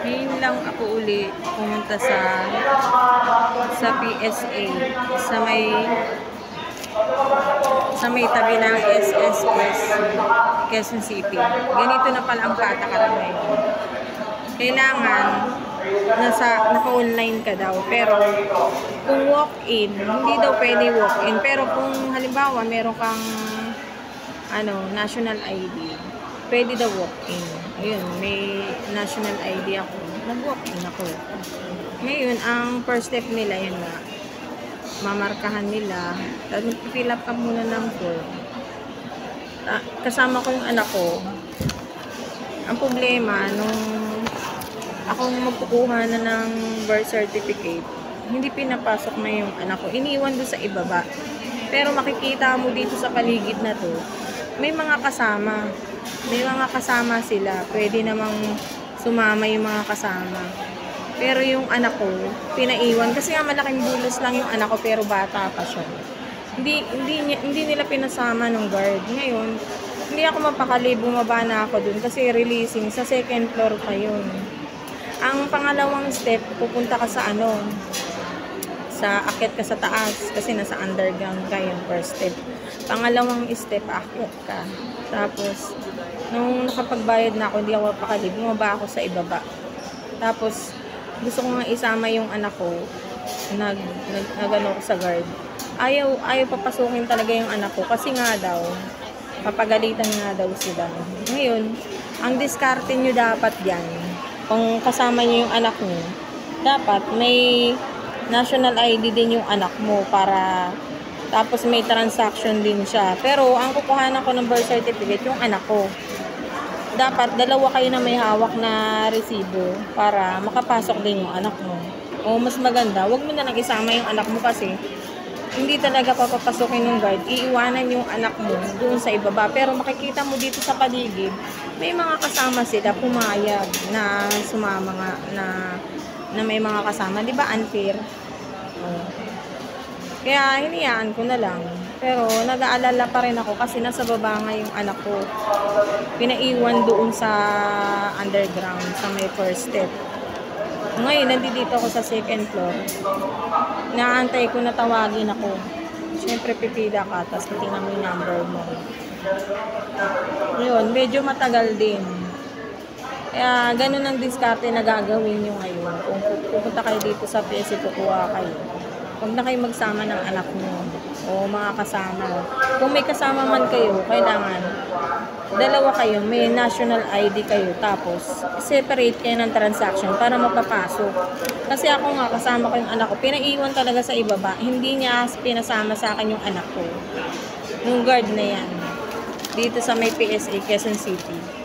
Ngayon lang ako uli pumunta sa PSA sa may tabi ng SS West, Quezon City. Ganito na pala ang patakaran ngayon. Kailangan naka-online ka daw, pero kung walk-in, hindi daw pwede walk-in. Pero kung halimbawa meron kang national ID, pwede daw walk-in. Ayun, may national ID ako. Nag-walk-in ako. Ngayon, ang first step nila, yun na, mamarkahan nila. Tapos fill up ka muna ng form. Kasama ko yung anak ko. Ang problema, nung akong magkukuha na ng birth certificate, hindi pinapasok na yung anak ko. Iniwan doon sa ibaba. Pero makikita mo dito sa paligid na to, may mga kasama. May mga kasama sila. Pwede namang sumama yung mga kasama. Pero yung anak ko, pinaiwan. Kasi nga malaking bulos lang yung anak ko, pero bata pa siya. Hindi nila pinasama ng guard. Ngayon, hindi ako mapakali, bumaba na ako dun. Kasi releasing, sa second floor pa yun. Ang pangalawang step, pupunta ka sa akyat ka sa taas. Kasi nasa underground ka yung first step. Pangalawang step, akyat ka. Tapos, nung nakapagbayad na ako, hindi ako mapakali, bumaba ako sa ibaba. Tapos, gusto ko nga isama yung anak ko, nag-ano ko sa guard. Ayaw papasukin talaga yung anak ko kasi nga daw, papagalitan nga daw sila. Ngayon, ang diskarte nyo dapat yan, kung kasama nyo yung anak nyo, dapat may national ID din yung anak mo para, tapos may transaction din siya. Pero, ang kukuhanan ko ng birth certificate, yung anak ko. Dapat dalawa kayo na may hawak na resibo para makapasok din yung anak mo. O mas maganda, wag mo na lang isama yung anak mo kasi hindi talaga papapasukin ng guard. Iiwanan yung anak mo doon sa ibaba. Pero makikita mo dito sa paligid, may mga kasama sila pumayag na sumama nga na may mga kasama. Di ba unfair? Kaya hiniyaan ko na lang. Pero nag-aalala pa rin ako kasi nasa baba nga yung anak ko. Pinaiwan doon sa underground, sa may first step. Ngayon, nandito ako sa second floor. Naantay ko na tawagin ako. Siyempre, pipila ka, tapos titingnan mo yung number mo. Yun, medyo matagal din. Kaya, ganun ang diskarte na gagawin nyo ngayon. Kung pupunta kayo dito sa PSA, kukuha kayo. Huwag na kayo magsama ng anak mo o mga kasama. Kung may kasama man kayo, kailangan dalawa kayo, may national ID kayo, tapos separate kayo ng transaction para mapapasok. Kasi ako nga, kasama ko yung anak ko, pinaiwan talaga sa ibaba. Hindi niya pinasama sa akin yung anak ko. Yung guard na yan. Dito sa may PSA, Quezon City.